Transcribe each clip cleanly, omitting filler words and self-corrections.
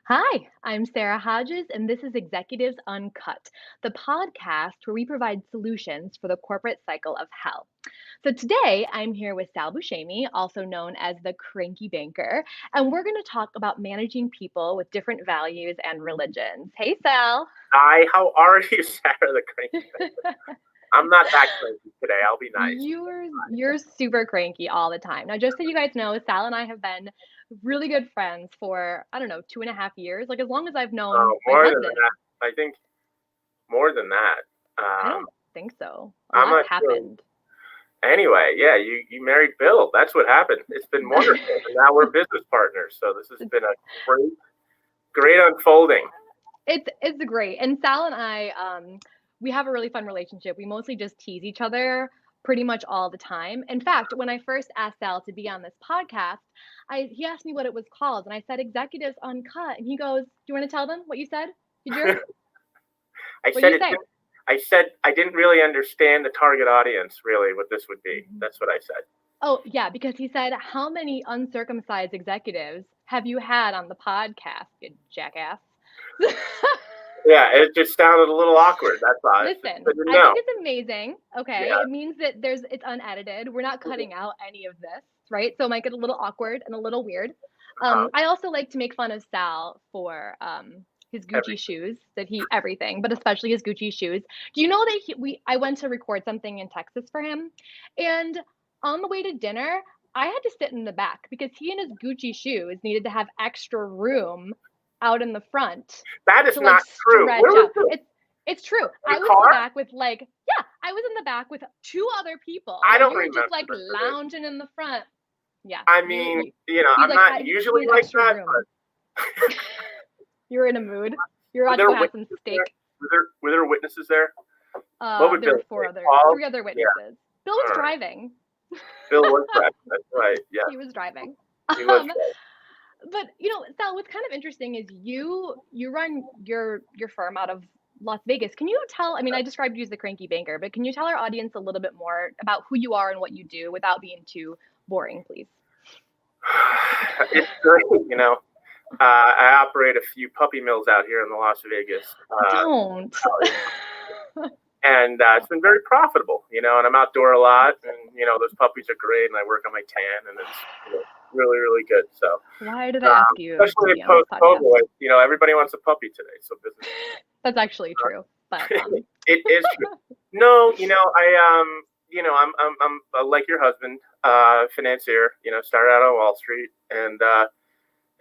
Hi, I'm Sarah Hodges, and this is Executives Uncut, the podcast where we provide solutions for the corporate cycle of hell. So today I'm here with Sal Buscemi, also known as the Cranky Banker, and we're going to talk about managing people with different values and religions. Hey, Sal. Hi, how are you, Sarah the Cranky? I'm not that cranky today. I'll be nice. You're super cranky all the time. Now, just so you guys know, Sal and I have been really good friends for, I don't know, 2.5 years, like as long as I've known Oh, my more than husband. that. I think more than that. I Um, don't think so. A I'm lot's not sure. happened. Anyway, yeah, you married Bill. That's what happened. It's been wonderful. And now we're business partners. So this has been a great unfolding. It's great. And Sal and I, we have a really fun relationship. We mostly just tease each other pretty much all the time. In fact, when I first asked Sal to be on this podcast, he asked me what it was called, and I said Executives Uncut, and he goes, "Do you want to tell them what you said, you jerk? I What do said you it. say?" I said I didn't really understand the target audience, really, what this would be. That's what I said. Oh, yeah, because he said, "How many uncircumcised executives have you had on the podcast, you jackass?" Yeah, it just sounded a little awkward. That's all. It's just Listen, good to I know. think it's amazing. Okay. Yeah. It means that it's unedited. We're not cutting out any of this, right? So it might get a little awkward and a little weird. Uh, I also like to make fun of Sal for his Gucci every, shoes everything, but especially his Gucci shoes. Do you know that I went to record something in Texas for him, and on the way to dinner, I had to sit in the back because he and his Gucci shoes needed to have extra room out in the front that is to like not true. stretch Where was out. this? It's true. In I a was in the car? back with yeah, I was in the back with two other people I while don't you were just remember like this. lounging in the front. Yeah, I you mean, you. He's I'm like, not I just usually need like extra that, room. but You're in a mood. You're were about to there go have some witnesses there? steak. Were there witnesses there? What would There Bill were say? All? three other Yeah. witnesses. Bill was All right. driving. Bill was driving. That's right. Yeah, He was driving. he was Um, driving. but Sal, what's kind of interesting is you run your firm out of Las Vegas. Can you tell? I mean, I described you as the cranky banker, but can you tell our audience a little bit more about who you are and what you do without being too boring, please? It's great. I operate a few puppy mills out here in the Las Vegas Don't. Valley, and it's been very profitable. And I'm outdoor a lot, and those puppies are great, and I work on my tan, and it's really really good. So. Why did I ask you to Especially be on this post podcast? COVID, everybody wants a puppy today. So business. That's actually true, but It is true. No, I'm like your husband, financier. Started out on Wall Street, and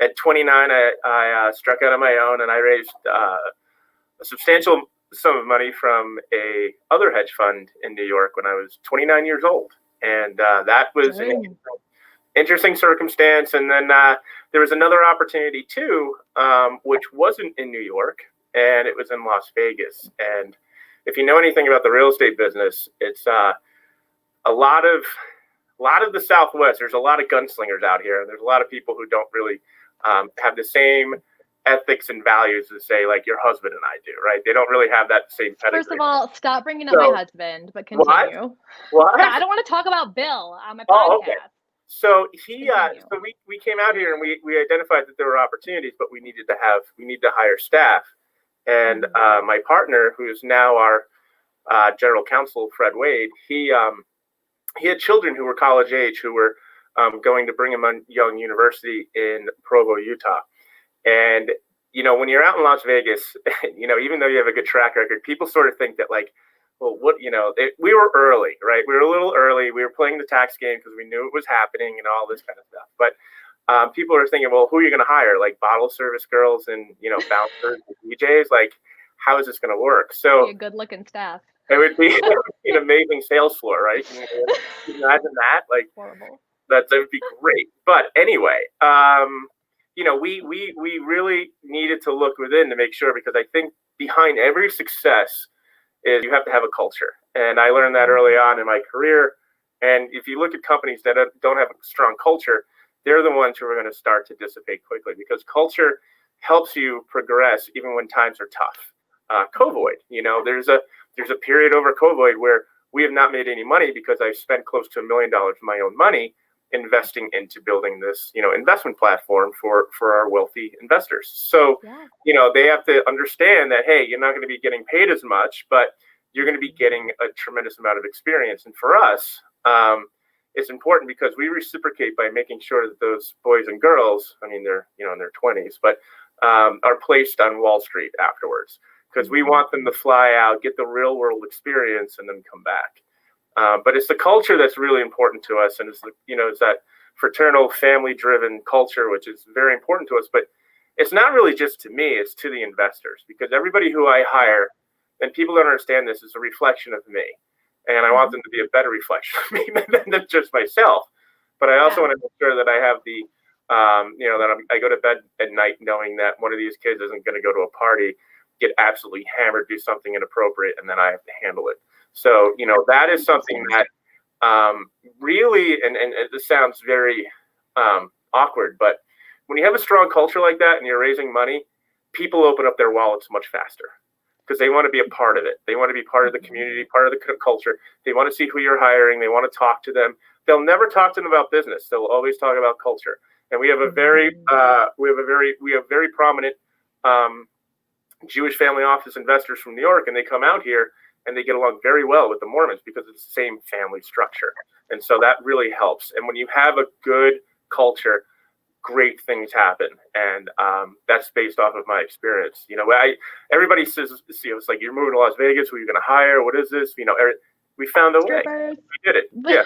at 29, I struck out on my own, and I raised a substantial sum of money from a other hedge fund in New York when I was 29 years old, and that was an interesting circumstance. And then there was another opportunity too, which wasn't in New York, and it was in Las Vegas. And if you know anything about the real estate business, it's a lot of the Southwest. There's a lot of gunslingers out here, and there's a lot of people who don't really have the same ethics and values as, say, like your husband and I do, right? They don't really have that same pedigree. First of all, stop bringing up my husband, but continue. What? I don't want to talk about Bill on my podcast. Oh, okay. So we came out here and we identified that there were opportunities, but we need to hire staff. And my partner, who is now our general counsel, Fred Wade, he had children who were college age who were going to Brigham Young University in Provo, Utah. And when you're out in Las Vegas, even though you have a good track record, people sort of think that, like, well, we were early, right? We were a little early. We were playing the tax game because we knew it was happening and all this kind of stuff. But people are thinking, well, who are you going to hire? Like bottle service girls and, bouncers and DJs? Like, how is this going to work? So a good looking staff. It would be an amazing sales floor, right? Can you imagine that? Like, horrible. That would be great. But anyway, we really needed to look within to make sure, because I think behind every success is you have to have a culture. And I learned that early on in my career. And if you look at companies that don't have a strong culture, they're the ones who are going to start to dissipate quickly, because culture helps you progress even when times are tough. COVID, there's a period over COVID where we have not made any money because I've spent close to $1 million of my own money. investing into building this, investment platform for our wealthy investors. So, Yeah. They have to understand that, hey, you're not going to be getting paid as much, but you're going to be getting a tremendous amount of experience. And for us, it's important because we reciprocate by making sure that those boys and girls, I mean, they're, in their 20s, but are placed on Wall Street afterwards, because we want them to fly out, get the real world experience, and then come back. But it's the culture that's really important to us, and it's that fraternal, family-driven culture, which is very important to us. But it's not really just to me; it's to the investors, because everybody who I hire, and people don't understand this, is a reflection of me, and I want them to be a better reflection of me than just myself. But I also want to make sure that I have the, I go to bed at night knowing that one of these kids isn't going to go to a party, get absolutely hammered, do something inappropriate, and then I have to handle it. So, that is something that really, and this sounds very awkward, but when you have a strong culture like that and you're raising money, people open up their wallets much faster because they want to be a part of it. They want to be part of the community, part of the culture. They want to see who you're hiring. They want to talk to them. They'll never talk to them about business. They'll always talk about culture. And we have very prominent Jewish family office investors from New York, and they come out here and they get along very well with the Mormons because it's the same family structure. And so that really helps. And when you have a good culture, great things happen. And that's based off of my experience. Everybody says, it's like, you're moving to Las Vegas, who are you going to hire? What is this? We found a way. We did it. Yeah.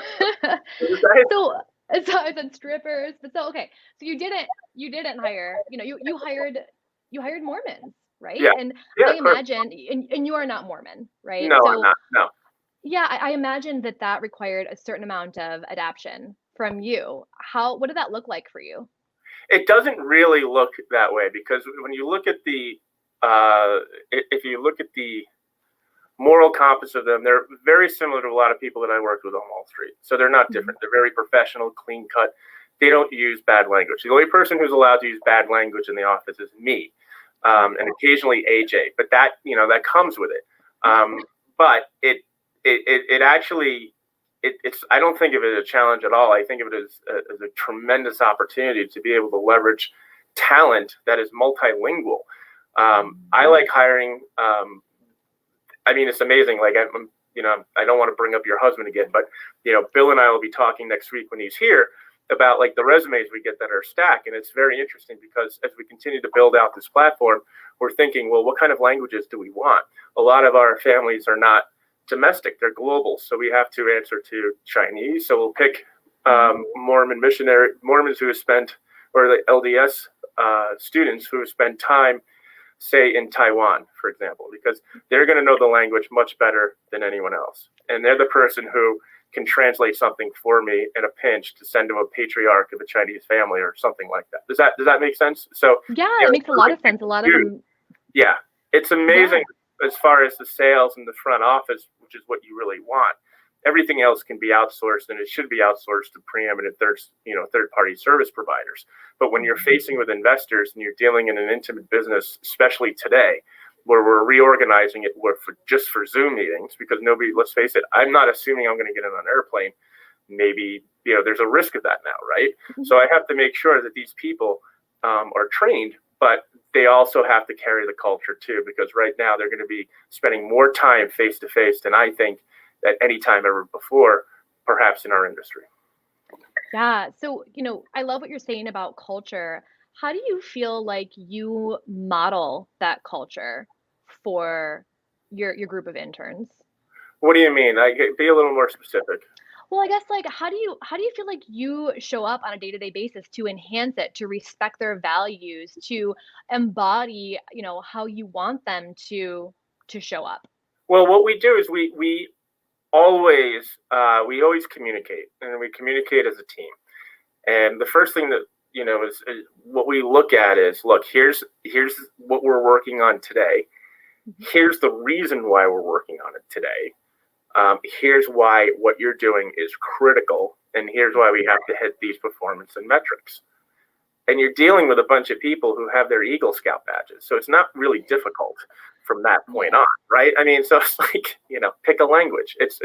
So I said strippers, but okay. So you didn't hire, you hired Mormons, right? Yeah. And yeah, I imagine, and you are not Mormon, right? No, So I'm not. No. yeah, I imagine that required a certain amount of adaptation from you. What did that look like for you? It doesn't really look that way, because when you look at if you look at the moral compass of them, they're very similar to a lot of people that I worked with on Wall Street. So they're not different. They're very professional, clean cut. They don't use bad language. The only person who's allowed to use bad language in the office is me, and occasionally AJ. But that comes with it. But it actually, I don't think of it as a challenge at all. I think of it as a tremendous opportunity to be able to leverage talent that is multilingual. I like hiring. I mean, it's amazing. Like, I don't want to bring up your husband again, but Bill and I will be talking next week when he's here about like the resumes we get that are stacked, and it's very interesting because as we continue to build out this platform, we're thinking, well, what kind of languages do we want? A lot of our families are not domestic; they're global, so we have to answer to Chinese. So we'll pick Mormons who have spent, or the LDS students who have spent time, say, in Taiwan, for example, because they're going to know the language much better than anyone else, and they're the person who can translate something for me in a pinch to send to a patriarch of a Chinese family or something like that. Does that make sense? So yeah, it makes a lot of sense. A lot of them. Yeah, it's amazing as far as the sales and the front office, which is what you really want. Everything else can be outsourced, and it should be outsourced to preeminent third-party service providers. But when you're facing with investors and you're dealing in an intimate business, especially today, where we're reorganizing it just for Zoom meetings, because let's face it, I'm not assuming I'm going to get on an airplane. Maybe, there's a risk of that now, right? So I have to make sure that these people are trained, but they also have to carry the culture too, because right now they're going to be spending more time face to face than I think at any time ever before, perhaps in our industry. Yeah. So, I love what you're saying about culture. How do you feel like you model that culture for your group of interns? What do you mean? Be a little more specific. Well, I guess, like, how do you feel like you show up on a day-to-day basis to enhance it, to respect their values, to embody, how you want them to show up? Well, what we do is we always communicate, and we communicate as a team. And the first thing that is what we look at is, look, here's what we're working on today. Here's the reason why we're working on it today. Here's why what you're doing is critical, and here's why we have to hit these performance and metrics. And you're dealing with a bunch of people who have their Eagle Scout badges, so it's not really difficult from that point on, right? I mean, so it's like, pick a language. It's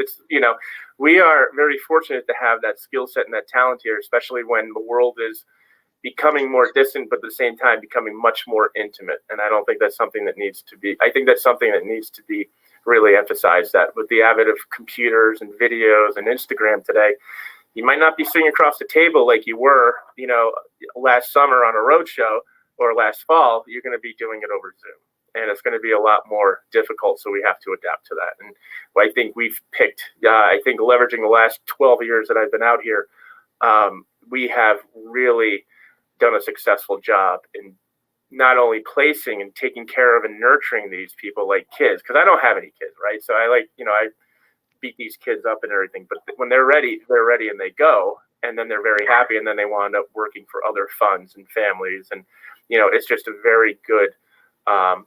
we are very fortunate to have that skill set and that talent here, especially when the world is becoming more distant, but at the same time becoming much more intimate. And I don't think that's something that needs to be, I think that's something that needs to be really emphasized, that with the advent of computers and videos and Instagram today, you might not be sitting across the table like you were, last summer on a road show or last fall. You're going to be doing it over Zoom. And it's going to be a lot more difficult, so we have to adapt to that. And I think we've picked, leveraging the last 12 years that I've been out here, we have really done a successful job in not only placing and taking care of and nurturing these people like kids, because I don't have any kids, right? So I beat these kids up and everything, but when they're ready and they go, and then they're very happy, and then they wind up working for other funds and families, and it's just a very good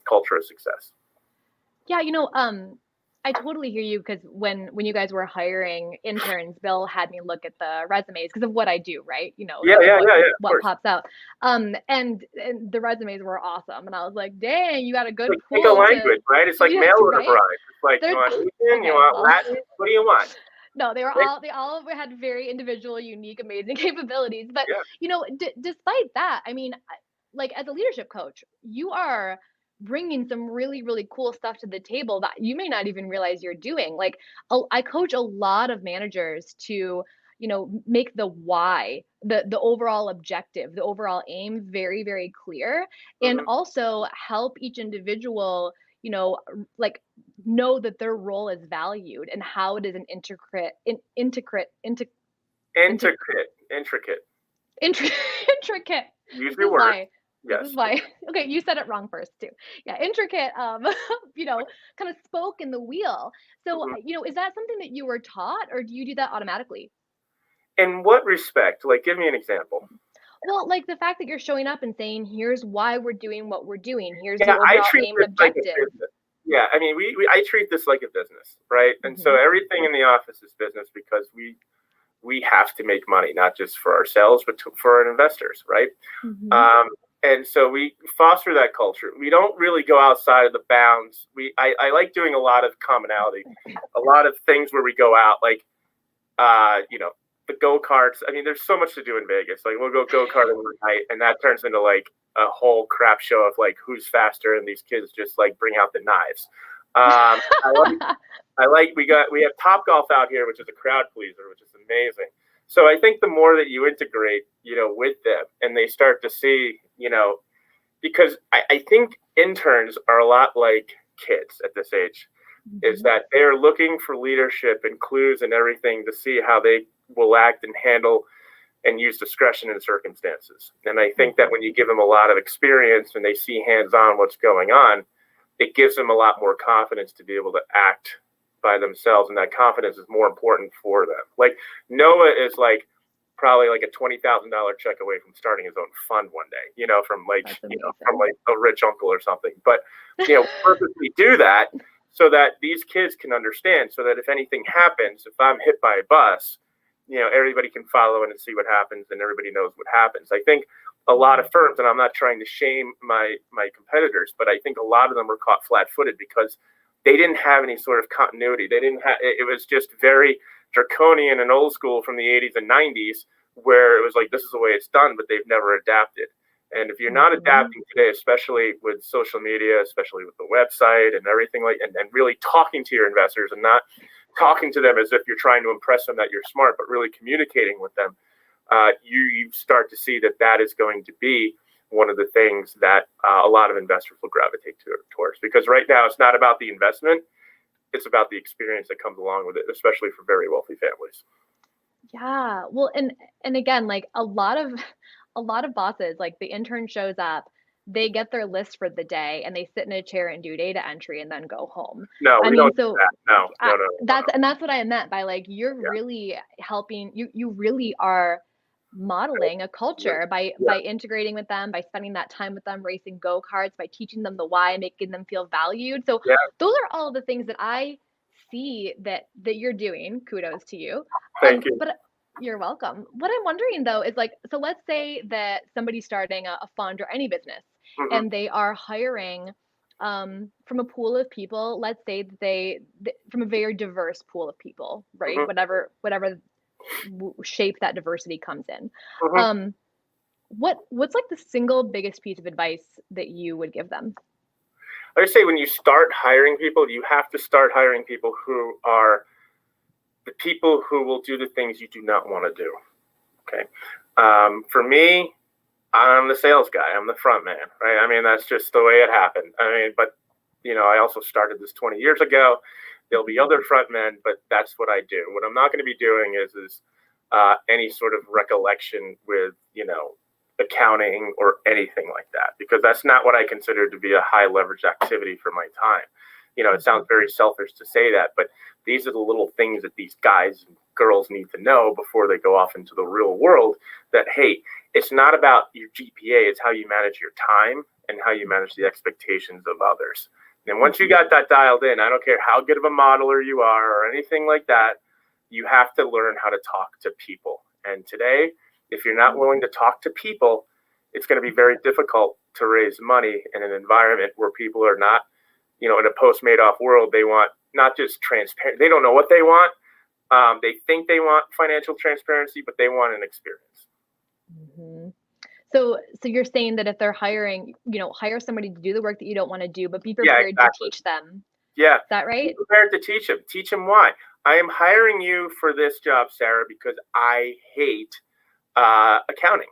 culture of success. Yeah, I totally hear you, because when you guys were hiring interns, Bill had me look at the resumes because of what I do, right? What pops out. And the resumes were awesome, and I was like, dang, you got a good pool. Pick a language, right? It's like mail order right? bride. It's like, you want Indian, you want Latin, what do you want? No, they all had very individual, unique, amazing capabilities. But despite that, I mean, like, as a leadership coach, you are bringing some really, really cool stuff to the table that you may not even realize you're doing. Like, I coach a lot of managers to, make the why, the overall objective, the overall aim very, very clear, and also help each individual, like, know that their role is valued and how it is an intricate. Use your words. Yes. This is why. Okay, you said it wrong first too. Yeah, intricate. Kind of spoke in the wheel. So, is that something that you were taught, or do you do that automatically? In what respect? Like, give me an example. Well, like the fact that you're showing up and saying, "Here's why we're doing what we're doing. Here's the overall aim and objective." Yeah, I mean, I treat this like a business, right? And so everything in the office is business, because we have to make money, not just for ourselves, but for our investors, right? And so we foster that culture. We don't really go outside of the bounds. I like doing a lot of commonality, a lot of things where we go out, like, the go-karts. I mean, there's so much to do in Vegas. Like, we'll go go-karting one night, and that turns into like a whole crap show of like who's faster, and these kids just like bring out the knives. We have Top Golf out here, which is a crowd pleaser, which is amazing. So I think the more that you integrate, with them, and they start to see, because I think interns are a lot like kids at this age, is that they're looking for leadership and clues and everything to see how they will act and handle and use discretion in circumstances. And I think that when you give them a lot of experience and they see hands-on what's going on, it gives them a lot more confidence to be able to act by themselves, and that confidence is more important for them. Like, Noah is like probably like a $20,000 check away from starting his own fund one day, from like a rich uncle or something. But purposely do that so that these kids can understand, so that if anything happens, if I'm hit by a bus, everybody can follow in and see what happens, and everybody knows what happens. I think a lot of firms, and I'm not trying to shame my competitors, but I think a lot of them were caught flat-footed because they didn't have any sort of continuity. They didn't have. It was just very draconian and old school from the 80s and 90s, where it was like, this is the way it's done, but they've never adapted. And if you're not adapting today, especially with social media, especially with the website and everything, and really talking to your investors and not talking to them as if you're trying to impress them that you're smart, but really communicating with them, you start to see that is going to be one of the things that a lot of investors will gravitate towards. Because right now, it's not about the investment. It's about the experience that comes along with it, especially for very wealthy families. Yeah. Well, and again, like a lot of bosses, like the intern shows up, they get their list for the day, and they sit in a chair and do data entry and then go home. No, we don't do that. No. That's what I meant by, like, you're really helping. You really are modeling a culture by integrating with them, by spending that time with them, racing go-karts, by teaching them the why, making them feel valued. So those are all the things that I see that you're doing. Kudos to you. Thank you. But you're welcome. What I'm wondering though is, like, so let's say that somebody's starting a fund or any business, and they are hiring from a pool of people, let's say that from a very diverse pool of people, right? Hmm. Whatever shape that diversity comes in. Hmm. Um, what's like the single biggest piece of advice that you would give them? I would say when you start hiring people, you have to start hiring people who are the people who will do the things you do not want to do. Okay. For me, I'm the sales guy. I'm the front man, right? I mean, that's just the way it happened. I mean, but I also started this 20 years ago. There'll be other front men, but that's what I do. What I'm not going to be doing is any sort of recollection with accounting or anything like that, because that's not what I consider to be a high leverage activity for my time. It sounds very selfish to say that, but these are the little things that these guys and girls need to know before they go off into the real world. That, hey, it's not about your GPA, it's how you manage your time and how you manage the expectations of others. And once you got that dialed in, I don't care how good of a modeler you are or anything like that, you have to learn how to talk to people. And today, if you're not willing to talk to people, it's going to be very difficult to raise money in an environment where people are not, in a post-Madoff world, they want not just transparent, they don't know what they want. They think they want financial transparency, but they want an experience. Mm-hmm. So you're saying that if they're hiring, hire somebody to do the work that you don't want to do, but be Yeah, prepared to exactly. teach them. Yeah. Is that Be right? prepared to teach them. Teach them why. I am hiring you for this job, Sarah, because I hate accounting.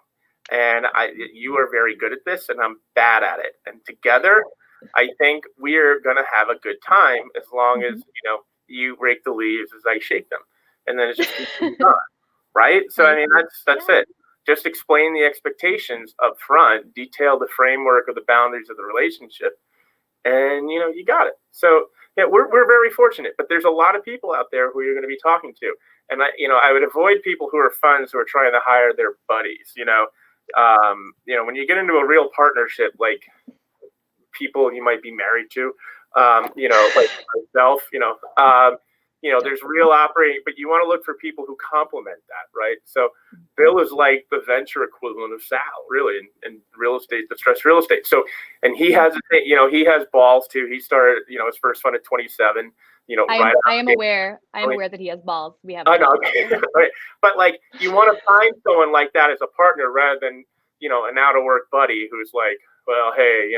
And you are very good at this, and I'm bad at it. And together, I think we're going to have a good time as long as, Mm-hmm. you rake the leaves as I shake them. And then it's just keep moving on, right? So, I Right. mean, that's Yeah. it. Just explain the expectations up front, detail the framework of the boundaries of the relationship, and you got it. So yeah, we're very fortunate, but there's a lot of people out there who you're going to be talking to, and I would avoid people who are funds who are trying to hire their buddies. When you get into a real partnership, like people you might be married to, like myself, there's real operating, but you want to look for people who complement that, right? So Bill is like the venture equivalent of Sal, really, in real estate, distressed real estate. So, and he has, he has balls too. He started, his first fund at 27. Right. I am aware. I am aware that he has balls. We have I balls know, together. right? But like, you want to find someone like that as a partner rather than an out of work buddy who's like, well, hey,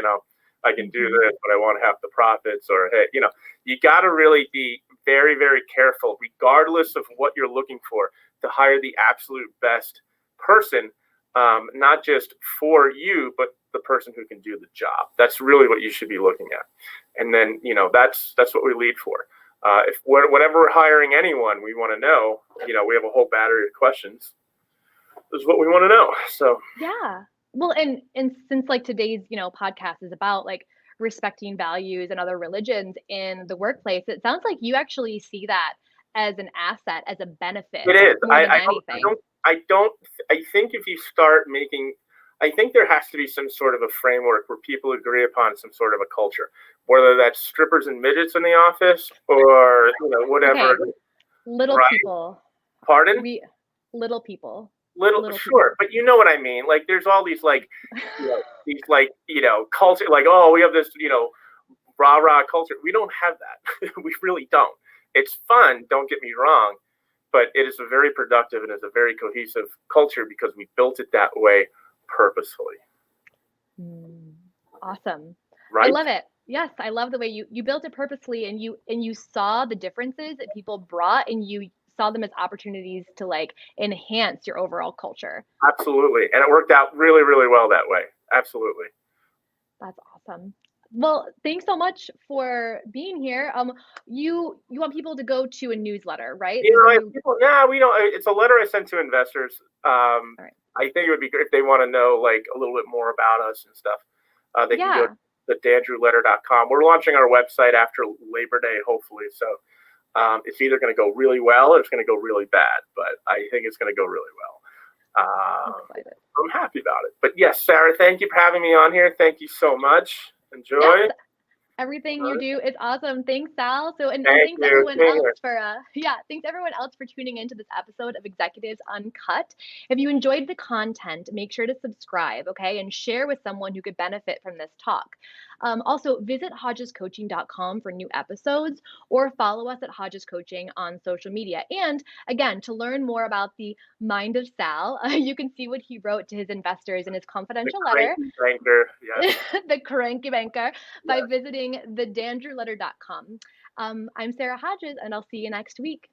I can do Mm-hmm. this, but I want half the profits, or hey, you got to really be very, very careful, regardless of what you're looking for, to hire the absolute best person, not just for you, but the person who can do the job. That's really what you should be looking at, and then that's what we lead for. If whenever we're hiring anyone, we want to know, we have a whole battery of questions. This is what we want to know. So Yeah. Well, and since like today's, podcast is about like respecting values and other religions in the workplace, it sounds like you actually see that as an asset, as a benefit it is. more than anything. I think if you start making, I think there has to be some sort of a framework where people agree upon some sort of a culture, whether that's strippers and midgets in the office or whatever. Okay, little Right? people. Pardon? We little people. Little, Little sure, people. but you know what I mean. Like, there's all these like, these like culture. Like, oh, we have this rah rah culture. We don't have that. We really don't. It's fun. Don't get me wrong, but it is a very productive and is a very cohesive culture because we built it that way purposefully. Awesome. I Right? love it. Yes, I love the way you built it purposely, and you saw the differences that people brought, and you saw them as opportunities to like enhance your overall culture. Absolutely, and it worked out really, really well that way. Absolutely. That's awesome. Well, thanks so much for being here. You want people to go to a newsletter, right? So do you? People, nah, we don't. It's a letter I sent to investors. All right. I think it would be great if they want to know like a little bit more about us and stuff. They can go Yeah. to dandrewletter.com. We're launching our website after Labor Day, hopefully. So it's either going to go really well or it's going to go really bad. But I think it's going to go really well. Excited. I'm happy about it. But yes, Sarah, thank you for having me on here. Thank you so much. Yes, Enjoy. Everything you do is awesome. Thanks, Sal. So, and Thank thanks you. everyone Same else here. for yeah, thanks everyone else for tuning into this episode of Executives Uncut. If you enjoyed the content, make sure to subscribe, okay, and share with someone who could benefit from this talk. Also, visit hodgescoaching.com for new episodes or follow us at Hodges Coaching on social media. And again, to learn more about the mind of Sal, you can see what he wrote to his investors in his The confidential letter, Cranky Banker. Yes. the Cranky Banker, by Yes. visiting thedandrewletter.com. I'm Sarah Hodges, and I'll see you next week.